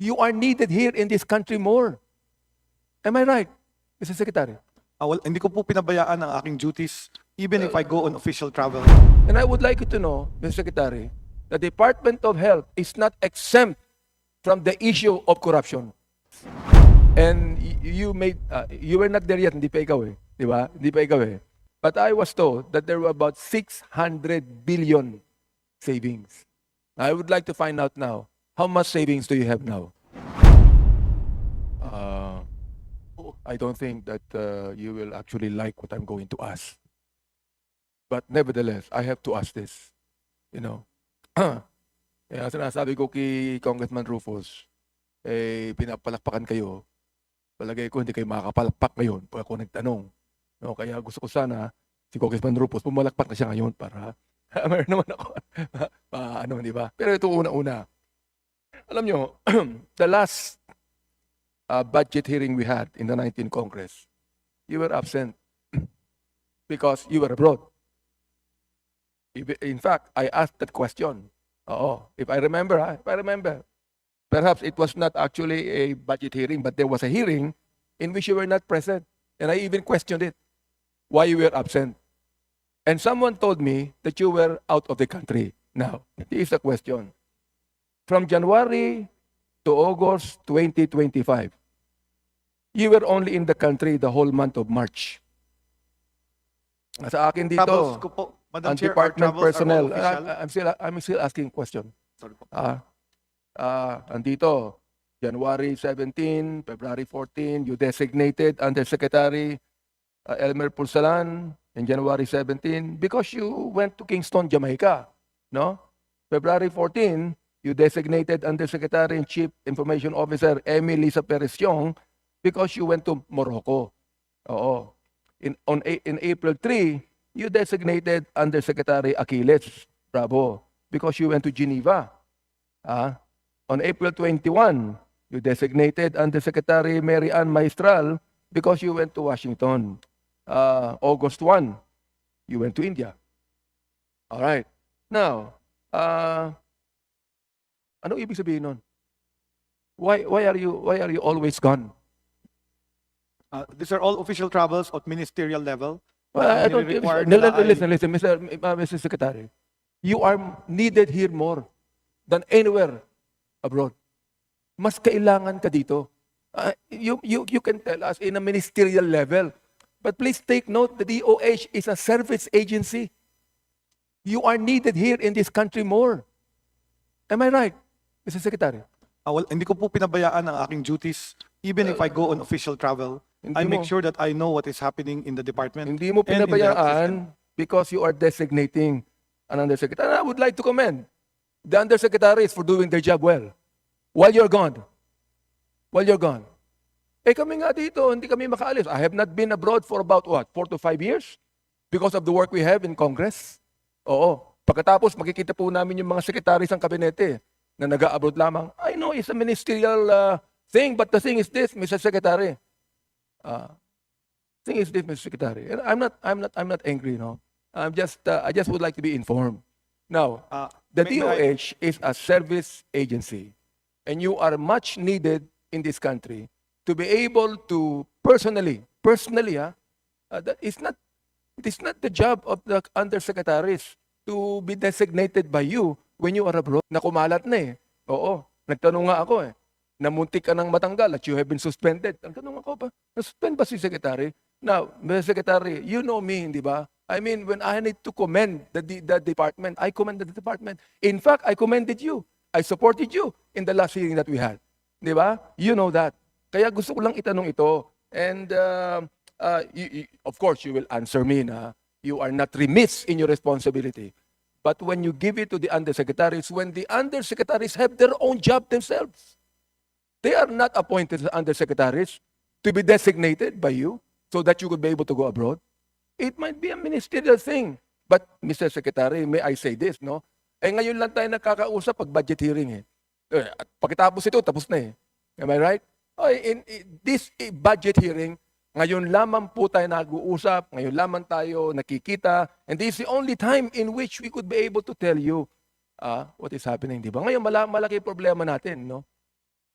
You are needed here in this country more. Am I right, Mr. Secretary? Hindi ko po pinabayaan ang aking duties even if I go on official travel. And I would like you to know, Mr. Secretary, the Department of Health is not exempt from the issue of corruption. And you were not there yet, hindi pa ikaw eh. Di ba? Hindi pa ikaw eh. But I was told that there were about 600 billion savings. I would like to find out now, how much savings do you have now? I don't think that you will actually like what I'm going to ask. But nevertheless, I have to ask this. You know, kaya sinasabi ko kay Congressman Rufus, pinapalakpakan kayo. Palagay ko hindi kayo makakapalakpak ngayon pag ako nagtanong. No, kaya gusto ko sana si Congressman Rufus pumalakpak na siya ngayon para meron naman ako. Di ba? Pero ito una-una. Alam nyo, the last budget hearing we had in the 19th Congress, you were absent because you were abroad. In fact, I asked that question. If I remember. Perhaps it was not actually a budget hearing, but there was a hearing in which you were not present. And I even questioned it, why you were absent. And someone told me that you were out of the country. Now, here's the question. From January to August 2025, you were only in the country the whole month of March. Sa akin dito, Travels ko po, Madam ang Chair, our department travels personnel, are all official. I'm still asking question. Sorry po. Andito, January 17, February 14, you designated Undersecretary Elmer Pulsalan in January 17 because you went to Kingston, Jamaica. No? February 14, you designated Undersecretary and Chief Information Officer Emmy Lisa Perez Yong because you went to Morocco. Oo. In April 3, you designated Undersecretary Achilles Bravo because you went to Geneva. On April 21, you designated Undersecretary Mary Ann Maestral because you went to Washington. August 1, you went to India. All right. Now, ano ibig sabihin nun? Why are you always gone? These are all official travels at ministerial level. Well, I don't Required listen, Mr. Secretary. You are needed here more than anywhere abroad. Mas kailangan ka dito. You can tell us in a ministerial level. But please take note, the DOH is a service agency. You are needed here in this country more. Am I right, Mr. Secretary? Hindi ko po pinabayaan ang aking duties even if I go on official travel. I make sure that I know what is happening in the department. Hindi mo and in the health system. pinabayaan because you are designating an undersecretary. And I would like to commend the undersecretaries for doing their job well. While you're gone. Kami nga dito, hindi kami makaalis. I have not been abroad for about 4 to 5 years because of the work we have in Congress. Oo. Pagkatapos, makikita po namin yung mga secretaries ng kabinete na nag-abroad lamang. I know it's a ministerial thing, but the thing is this, Mr. Secretary. Mr. Secretary. And I'm not angry, no. I just would like to be informed. Now, the DOH is a service agency, and you are much needed in this country to be able to personally, it is not the job of the undersecretaries to be designated by you when you are abroad. Na kumalat na eh. Oo. Nagtanong nga ako eh. Namuntik ka ng matanggal at you have been suspended. Nagtanong ako pa, nasuspend ba si Secretary? Now, Mr. Secretary, you know me, di ba? I mean, when I need to commend the department, I commended the department. In fact, I commended you. I supported you in the last hearing that we had. Di ba? You know that. Kaya gusto ko lang itanong ito. And of course, you will answer me na you are not remiss in your responsibility. But when you give it to the undersecretaries, when the undersecretaries have their own job themselves, they are not appointed as undersecretaries to be designated by you so that you could be able to go abroad. It might be a ministerial thing. But, Mr. Secretary, may I say this, no? Ngayon lang tayo nakakausap pag budget hearing At pagkatapos ito, tapos na Am I right? In this budget hearing, ngayon lamang po tayo nag-uusap, ngayon lamang tayo nakikita, and this is the only time in which we could be able to tell you what is happening, di ba? Ngayon, malaki problema natin, no?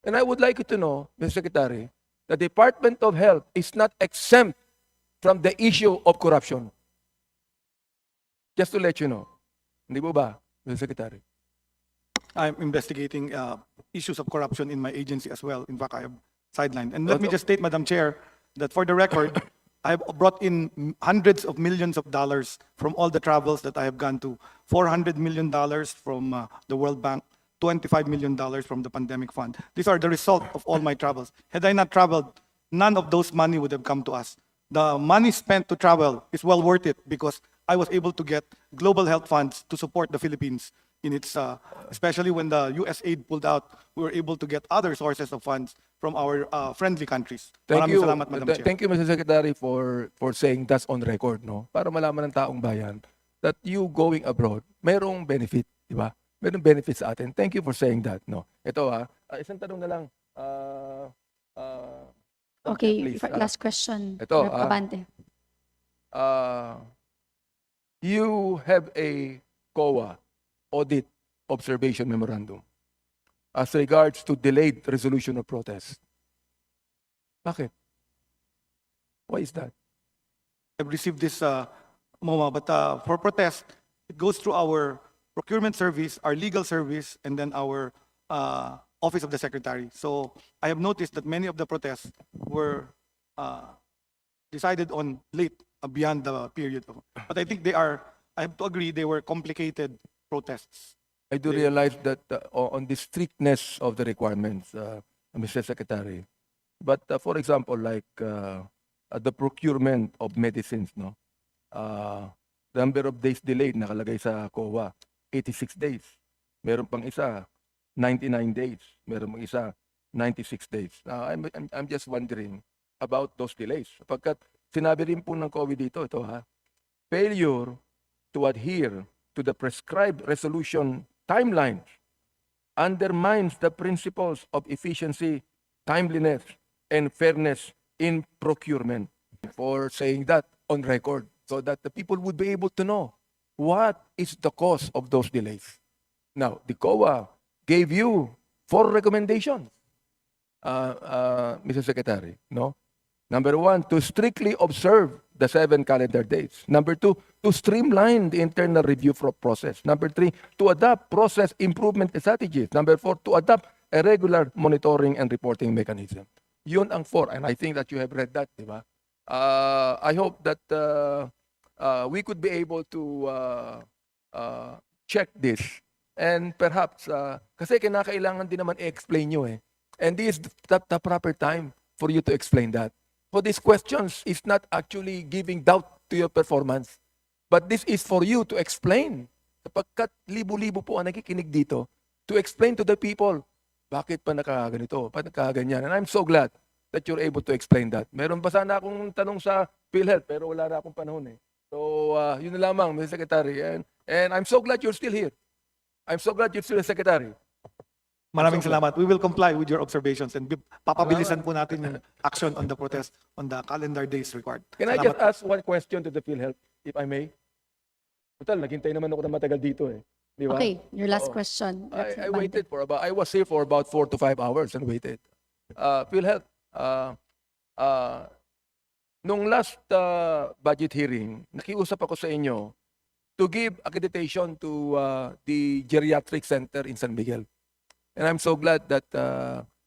And I would like you to know, Mr. Secretary, the Department of Health is not exempt from the issue of corruption. Just to let you know. Hindi po ba, Mr. Secretary? I'm investigating issues of corruption in my agency as well. In fact, I have sidelined. And let me just state, Madam Chair, that for the record, I have brought in hundreds of millions of dollars from all the travels that I have gone to. $400 million from the World Bank, $25 million from the Pandemic Fund. These are the result of all my travels. Had I not traveled, none of those money would have come to us. The money spent to travel is well worth it because I was able to get global health funds to support the Philippines in its, especially when the US aid pulled out, we were able to get other sources of funds from our friendly countries. Thank Maraming you. salamat, Madam Chair. Thank you, Mr. Secretary, for saying that's on record, no? Para malaman ng taong bayan that you going abroad, mayroong benefit, di ba? Mayroong benefit sa atin. Thank you for saying that, no? Ito isang tanong na lang. Okay, please, last question. ito, Rep. Abante. You have a COA audit observation memorandum as regards to delayed resolution of protest. Bakit? Why is that? I've received this, MOA, but for protest, it goes through our procurement service, our legal service, and then our Office of the Secretary. So I have noticed that many of the protests were decided on late, beyond the period. But I think I have to agree, they were complicated protests. I do realize that on the strictness of the requirements, Mr. Secretary. But for example, like the procurement of medicines, no? The number of days delayed nakalagay sa COA, 86 days. Meron pang isa, 99 days. Meron pang isa, 96 days. I'm just wondering about those delays. Sapagkat sinabi rin po ng COVID dito, ito failure to adhere to the prescribed resolution timelines undermines the principles of efficiency, timeliness, and fairness in procurement. For saying that on record, so that the people would be able to know what is the cause of those delays. Now, the COA gave you 4 recommendations, Mr. Secretary, no? Number 1, to strictly observe the 7 calendar days. Number 2, to streamline the internal review process. Number 3, to adopt process improvement strategies. Number 4, to adopt a regular monitoring and reporting mechanism. Yun ang 4, and I think that you have read that, di ba? I hope that we could be able to check this. And perhaps, kasi kinakailangan din naman i-explain nyo eh. And this is the proper time for you to explain that. So these questions is not actually giving doubt to your performance. But this is for you to explain. Sapagkat libo-libo po ang nakikinig dito, to explain to the people, bakit pa nakaganito, bakit nakaganyan. And I'm so glad that you're able to explain that. Meron pa sana akong tanong sa PhilHealth, pero wala na akong panahon eh. So, yun na lamang, Mr. Secretary. And I'm so glad you're still here. I'm so glad you're still a secretary. Maraming salamat. We will comply with your observations and papabilisan po natin yung action on the protest on the calendar days required. Can I Salamat. just ask one question to the PhilHealth, if I may? Total, naghintay naman ako na matagal dito eh. Di ba? Okay, your last Oo. question. Rep. I Abante. waited for I was here for about 4 to 5 hours and waited. PhilHealth, nung last budget hearing, nakiusap ako sa inyo to give accreditation to the geriatric center in San Miguel. And I'm so glad that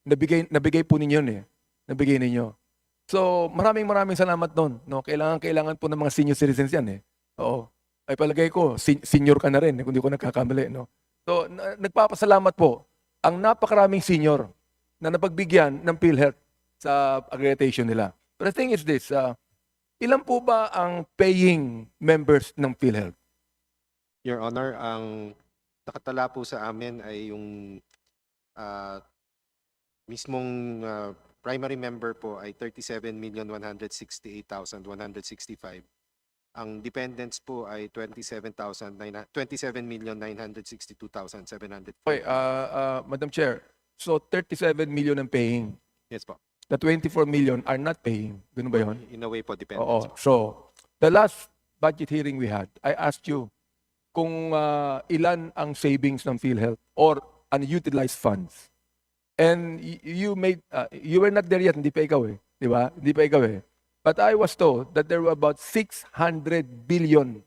nabigay po ninyo yun eh. Nabigay ninyo. So, maraming salamat doon. No? Kailangan po ng mga senior citizens yan eh. Oo. Ay palagay ko, senior ka na rin, kung di ko nagkakamali. No? So, nagpapasalamat po ang napakaraming senior na napagbigyan ng PhilHealth sa accreditation nila. But the thing is this, ilan po ba ang paying members ng PhilHealth? Your Honor, ang nakatala po sa amin ay yung mismong primary member po ay 37,168,165. Ang dependents po ay 27,962,700. Okay, Madam Chair, so 37 million ang paying. Yes po. The 24 million are not paying. Ganun ba yun? In a way po, dependents. Oo. So, the last budget hearing we had, I asked you kung ilan ang savings ng PhilHealth or unutilized funds. And you were not there yet, hindi pa ikaw eh. Di ba? Hindi pa ikaw eh. But I was told that there were about 600 billion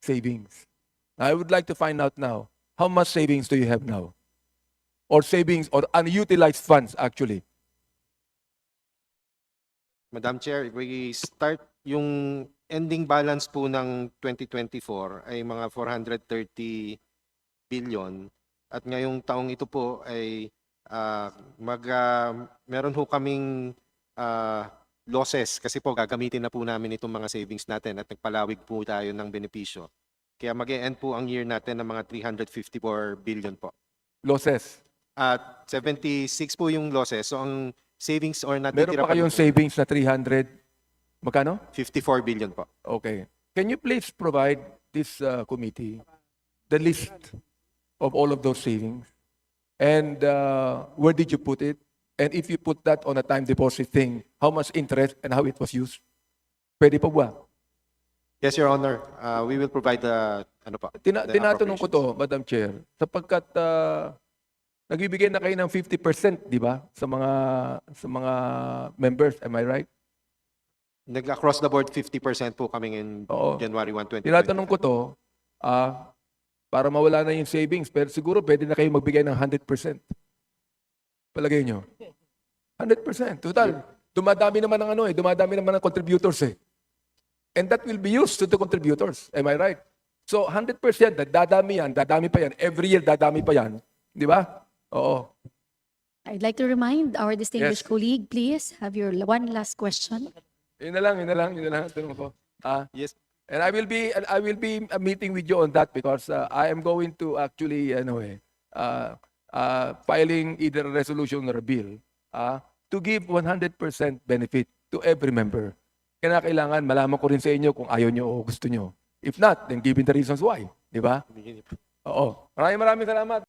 savings. I would like to find out now, how much savings do you have now? Or savings or unutilized funds actually? Madam Chair, if we start yung ending balance po ng 2024 ay mga 430 billion at ngayong taong ito po ay meron ho kaming losses kasi po gagamitin na po namin itong mga savings natin at nagpalawig po tayo ng benepisyo. Kaya mag-e-end po ang year natin ng mga 354 billion po. Losses. At 76 po yung losses. So ang savings or Meron natitira pa kayong po, savings na 300, magkano? 54 billion po. Okay. Can you please provide this committee the list of all of those savings? And where did you put it? And if you put that on a time deposit thing, how much interest and how it was used? Pwede pa ba? Yes, Your Honor. We will provide the the Tinatanong ko to, appropriations. Madam Chair, sapagkat nagbibigay na kayo ng 50%, di ba? Sa mga members, am I right? Across the board, 50% po coming in Oo. January 1, 2025. Tinatanong ko to, para mawala na yung savings, pero siguro pwede na kayo magbigay ng 100%. Palagay nyo? 100%. Total. Dumadami naman ng contributors eh. And that will be used to the contributors. Am I right? So 100%, dadami pa yan. Every year, dadami pa yan. Di ba? Oo. I'd like to remind our distinguished Yes. colleague, please have your one last question. Yun na lang ang tanong ko. Yes. And I will be meeting with you on that because I am going to actually filing either a resolution or a bill to give 100% benefit to every member. Kaya kailangan malaman ko rin sa inyo kung ayaw nyo o gusto nyo. If not, then given the reasons why. Di ba? Oo. Maraming salamat.